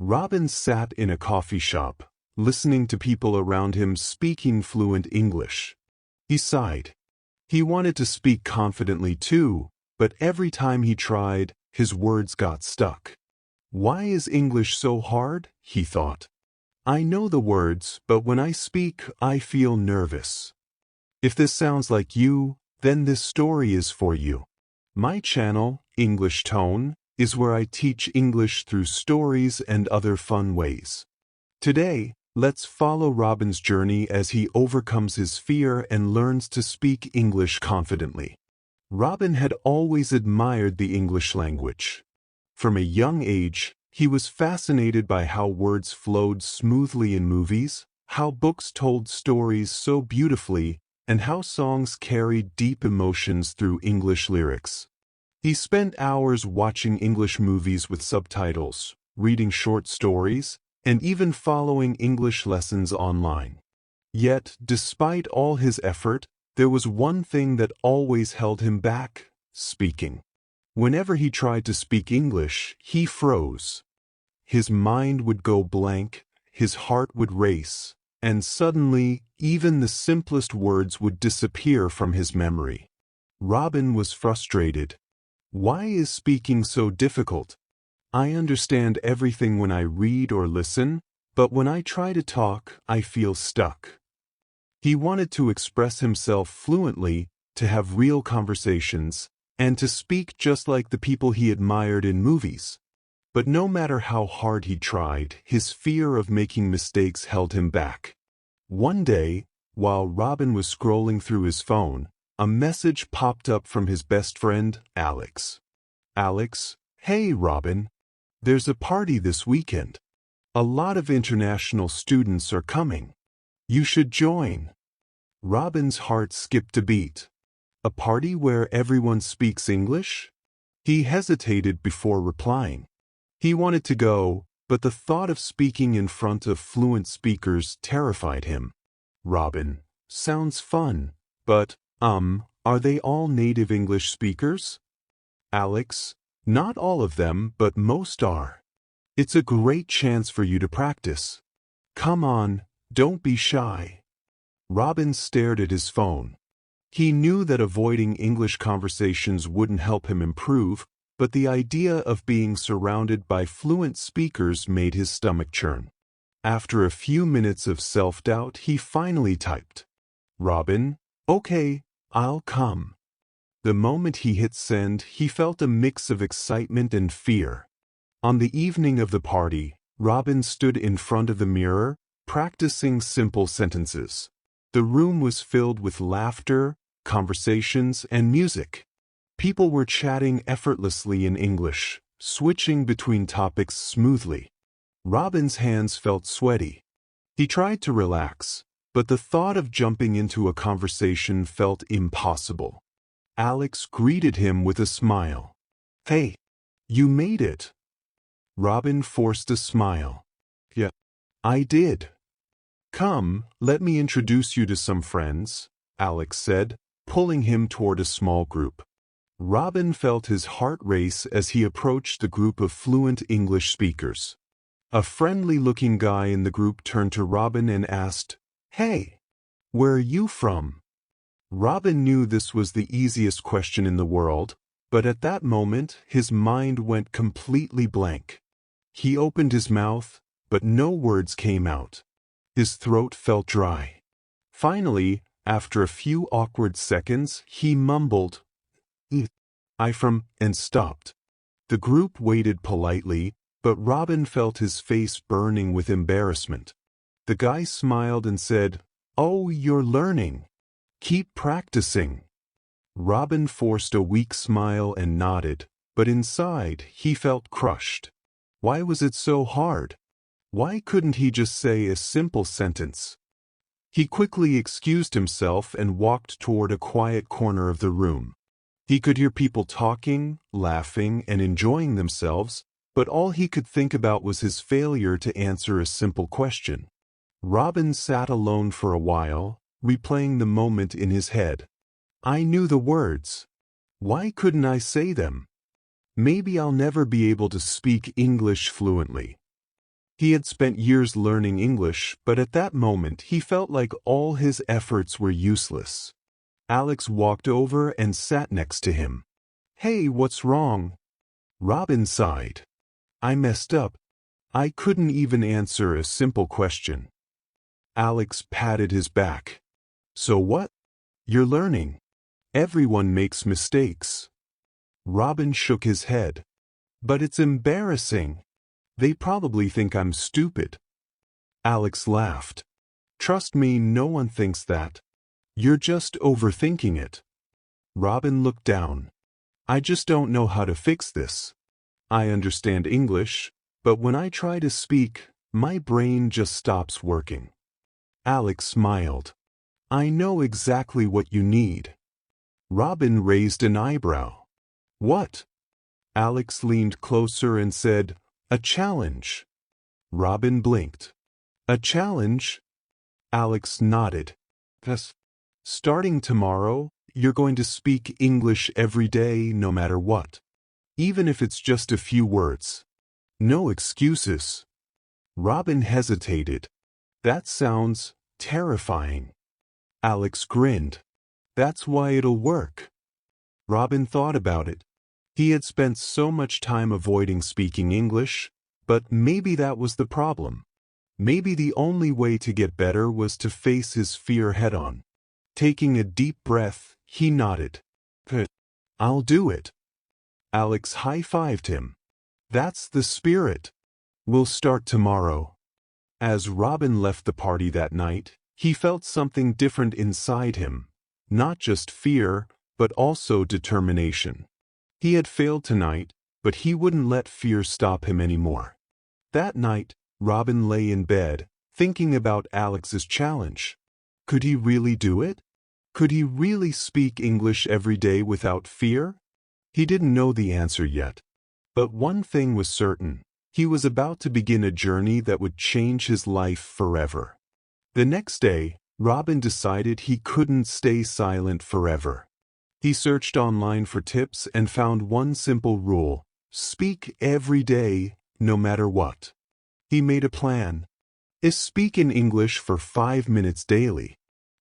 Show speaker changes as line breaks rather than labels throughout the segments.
Robin sat in a coffee shop, listening to people around him speaking fluent English. He sighed. He wanted to speak confidently too, but every time he tried, his words got stuck. Why is English so hard? He thought. I know the words, but when I speak, I feel nervous. If this sounds like you, then this story is for you. My channel, English Tone, is where I teach English through stories and other fun ways. Today, let's follow Robin's journey as he overcomes his fear and learns to speak English confidently. Robin had always admired the English language. From a young age, he was fascinated by how words flowed smoothly in movies, how books told stories so beautifully, and how songs carried deep emotions through English lyrics. He spent hours watching English movies with subtitles, reading short stories, and even following English lessons online. Yet, despite all his effort, there was one thing that always held him back: speaking. Whenever he tried to speak English, he froze. His mind would go blank, his heart would race, and suddenly, even the simplest words would disappear from his memory. Robin was frustrated. Why is speaking so difficult? I understand everything when I read or listen, but when I try to talk, I feel stuck. He wanted to express himself fluently, to have real conversations, and to speak just like the people he admired in movies. But no matter how hard he tried, his fear of making mistakes held him back. One day, while Robin was scrolling through his phone, a message popped up from his best friend, Alex. Alex, hey Robin. There's a party this weekend. A lot of international students are coming. You should join. Robin's heart skipped a beat. A party where everyone speaks English? He hesitated before replying. He wanted to go, but the thought of speaking in front of fluent speakers terrified him. Robin, sounds fun, but, are they all native English speakers? Alex, not all of them, but most are. It's a great chance for you to practice. Come on, don't be shy. Robin stared at his phone. He knew that avoiding English conversations wouldn't help him improve, but the idea of being surrounded by fluent speakers made his stomach churn. After a few minutes of self-doubt, he finally typed, Robin, okay, I'll come. The moment he hit send, he felt a mix of excitement and fear. On the evening of the party, Robin stood in front of the mirror, practicing simple sentences. The room was filled with laughter, conversations, and music. People were chatting effortlessly in English, switching between topics smoothly. Robin's hands felt sweaty. He tried to relax, but the thought of jumping into a conversation felt impossible. Alex greeted him with a smile. Hey, you made it. Robin forced a smile. Yeah, I did. Come, let me introduce you to some friends, Alex said, pulling him toward a small group. Robin felt his heart race as he approached the group of fluent English speakers. A friendly-looking guy in the group turned to Robin and asked, Hey, where are you from? Robin knew this was the easiest question in the world, but at that moment his mind went completely blank. He opened his mouth, but no words came out. His throat felt dry. Finally, after a few awkward seconds, he mumbled, I from, and stopped. The group waited politely, but Robin felt his face burning with embarrassment. The guy smiled and said, Oh, you're learning. Keep practicing. Robin forced a weak smile and nodded, but inside he felt crushed. Why was it so hard? Why couldn't he just say a simple sentence? He quickly excused himself and walked toward a quiet corner of the room. He could hear people talking, laughing, and enjoying themselves, but all he could think about was his failure to answer a simple question. Robin sat alone for a while, replaying the moment in his head. I knew the words. Why couldn't I say them? Maybe I'll never be able to speak English fluently. He had spent years learning English, but at that moment he felt like all his efforts were useless. Alex walked over and sat next to him. "Hey, what's wrong?" Robin sighed. "I messed up. I couldn't even answer a simple question." Alex patted his back. "So what? You're learning. Everyone makes mistakes." Robin shook his head. "But it's embarrassing. They probably think I'm stupid." Alex laughed. "Trust me, no one thinks that. You're just overthinking it." Robin looked down. "I just don't know how to fix this. I understand English, but when I try to speak, my brain just stops working." Alex smiled. "I know exactly what you need." Robin raised an eyebrow. "What?" Alex leaned closer and said, "A challenge." Robin blinked. "A challenge?" Alex nodded. "Yes. Starting tomorrow, you're going to speak English every day no matter what. Even if it's just a few words. No excuses." Robin hesitated. "That sounds terrifying." Alex grinned. "That's why it'll work." Robin thought about it. He had spent so much time avoiding speaking English, but maybe that was the problem. Maybe the only way to get better was to face his fear head-on. Taking a deep breath, he nodded. "I'll do it." Alex high-fived him. "That's the spirit. We'll start tomorrow." As Robin left the party that night, he felt something different inside him. Not just fear, but also determination. He had failed tonight, but he wouldn't let fear stop him anymore. That night, Robin lay in bed, thinking about Alex's challenge. Could he really do it? Could he really speak English every day without fear? He didn't know the answer yet. But one thing was certain. He was about to begin a journey that would change his life forever. The next day, Robin decided he couldn't stay silent forever. He searched online for tips and found one simple rule: speak every day, no matter what. He made a plan. Speak in English for 5 minutes daily.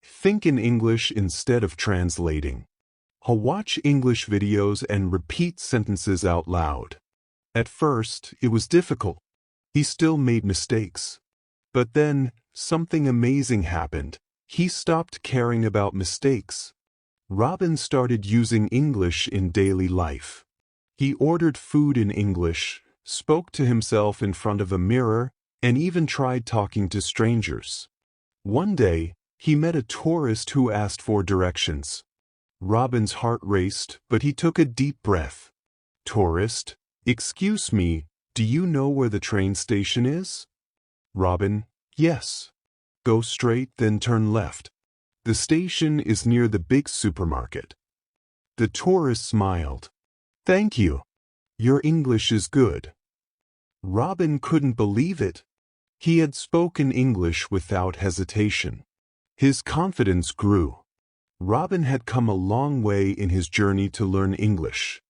Think in English instead of translating. Watch English videos and repeat sentences out loud. At first, it was difficult. He still made mistakes. But then, something amazing happened. He stopped caring about mistakes. Robin started using English in daily life. He ordered food in English, spoke to himself in front of a mirror, and even tried talking to strangers. One day, he met a tourist who asked for directions. Robin's heart raced, but he took a deep breath. "Tourist, excuse me, do you know where the train station is?" Robin: "Yes." "Go straight, then turn left. The station is near the big supermarket." The tourist smiled. "Thank you. Your English is good." Robin couldn't believe it. He had spoken English without hesitation. His confidence grew. Robin had come a long way in his journey to learn English.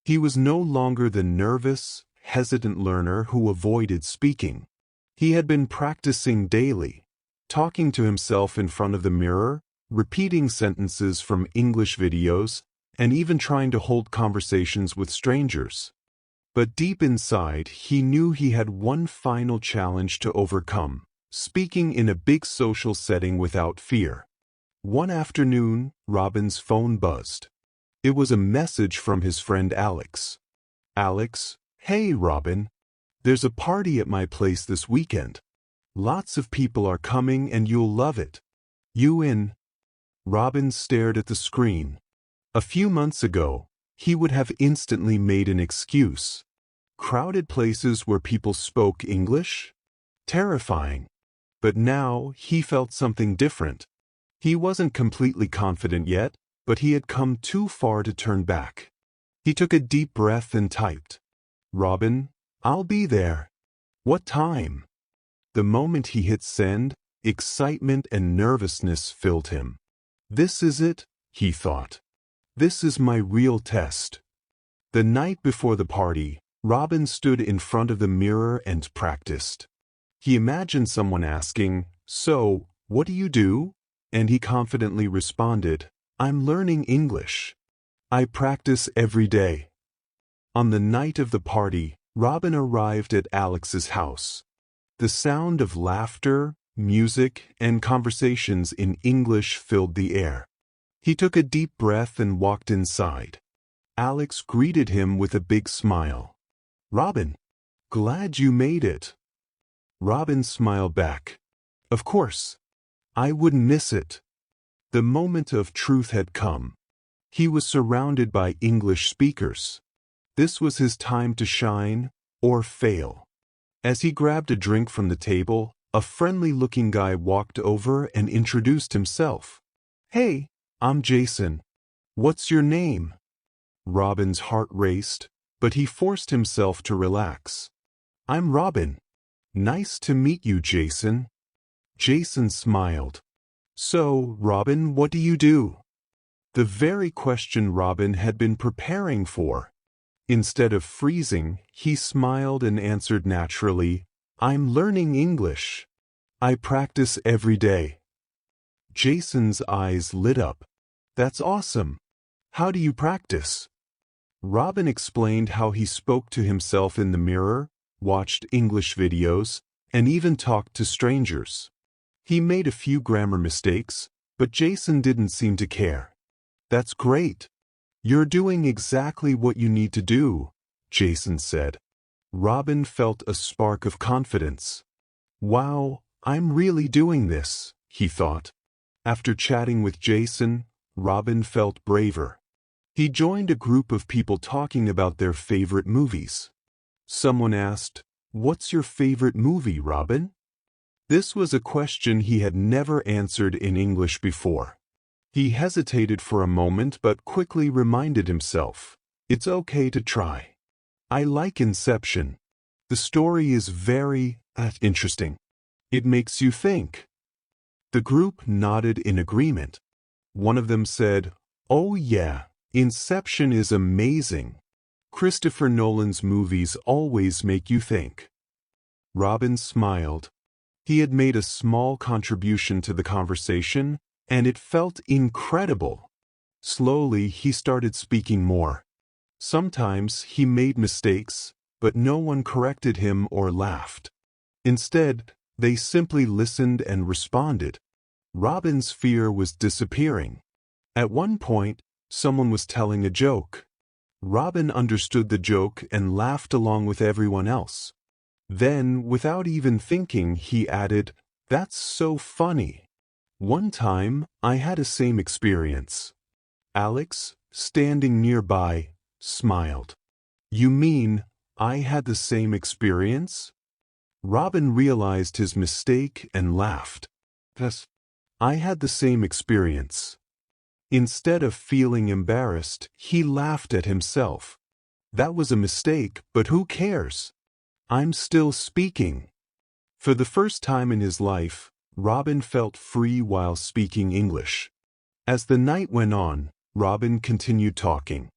He was no longer the nervous, hesitant learner who avoided speaking. He had been practicing daily, talking to himself in front of the mirror, repeating sentences from English videos, and even trying to hold conversations with strangers. But deep inside, he knew he had one final challenge to overcome: speaking in a big social setting without fear. One afternoon, Robin's phone buzzed. It was a message from his friend Alex. "Alex, hey Robin. There's a party at my place this weekend. Lots of people are coming and you'll love it. You in?" Robin stared at the screen. A few months ago, he would have instantly made an excuse. Crowded places where people spoke English? Terrifying. But now he felt something different. He wasn't completely confident yet, but he had come too far to turn back. He took a deep breath and typed, "Robin, I'll be there. What time?" The moment he hit send, excitement and nervousness filled him. "This is it," he thought. "This is my real test." The night before the party, Robin stood in front of the mirror and practiced. He imagined someone asking, "So, what do you do?" And he confidently responded, "I'm learning English. I practice every day." On the night of the party, Robin arrived at Alex's house. The sound of laughter, music, and conversations in English filled the air. He took a deep breath and walked inside. Alex greeted him with a big smile. "Robin, glad you made it." Robin smiled back. "Of course. I wouldn't miss it." The moment of truth had come. He was surrounded by English speakers. This was his time to shine or fail. As he grabbed a drink from the table, a friendly-looking guy walked over and introduced himself. "Hey, I'm Jason. What's your name?" Robin's heart raced, but he forced himself to relax. "I'm Robin. Nice to meet you, Jason." Jason smiled. "So, Robin, what do you do?" The very question Robin had been preparing for. Instead of freezing, he smiled and answered naturally, "I'm learning English. I practice every day." Jason's eyes lit up. "That's awesome. How do you practice?" Robin explained how he spoke to himself in the mirror, watched English videos, and even talked to strangers. He made a few grammar mistakes, but Jason didn't seem to care. "That's great. You're doing exactly what you need to do," Jason said. Robin felt a spark of confidence. "Wow, I'm really doing this," he thought. After chatting with Jason, Robin felt braver. He joined a group of people talking about their favorite movies. Someone asked, "What's your favorite movie, Robin?" This was a question he had never answered in English before. He hesitated for a moment but quickly reminded himself, "It's okay to try. I like Inception. The story is very interesting. It makes you think." The group nodded in agreement. One of them said, "Oh yeah, Inception is amazing. Christopher Nolan's movies always make you think." Robin smiled. He had made a small contribution to the conversation, and it felt incredible. Slowly, he started speaking more. Sometimes he made mistakes, but no one corrected him or laughed. Instead, they simply listened and responded. Robin's fear was disappearing. At one point, someone was telling a joke. Robin understood the joke and laughed along with everyone else. Then, without even thinking, he added, "That's so funny. One time, I had a same experience." Alex, standing nearby, smiled. "You mean, I had the same experience?" Robin realized his mistake and laughed. "Yes, I had the same experience." Instead of feeling embarrassed, he laughed at himself. "That was a mistake, but who cares? I'm still speaking." For the first time in his life, Robin felt free while speaking English. As the night went on, Robin continued talking.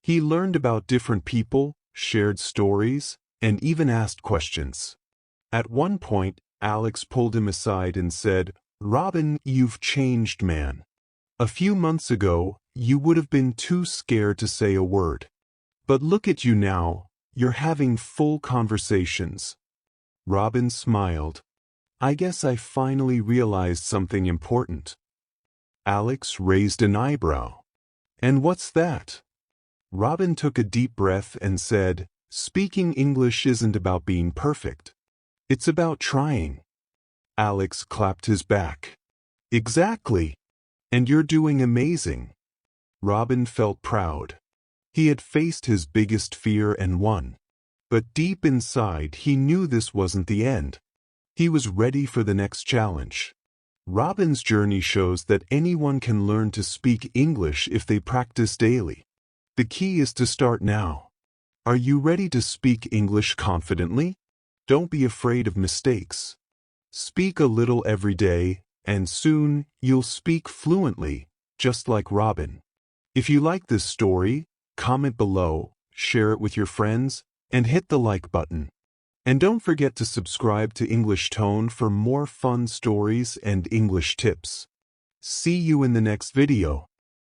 He learned about different people, shared stories, and even asked questions. At one point, Alex pulled him aside and said, "Robin, you've changed, man. A few months ago, you would have been too scared to say a word. But look at you now, you're having full conversations." Robin smiled. "I guess I finally realized something important." Alex raised an eyebrow. "And what's that?" Robin took a deep breath and said, "Speaking English isn't about being perfect. It's about trying." Alex clapped his back. "Exactly. And you're doing amazing." Robin felt proud. He had faced his biggest fear and won. But deep inside, he knew this wasn't the end. He was ready for the next challenge. Robin's journey shows that anyone can learn to speak English if they practice daily. The key is to start now. Are you ready to speak English confidently? Don't be afraid of mistakes. Speak a little every day, and soon you'll speak fluently, just like Robin. If you like this story, comment below, share it with your friends, and hit the like button. And don't forget to subscribe to English Tone for more fun stories and English tips. See you in the next video.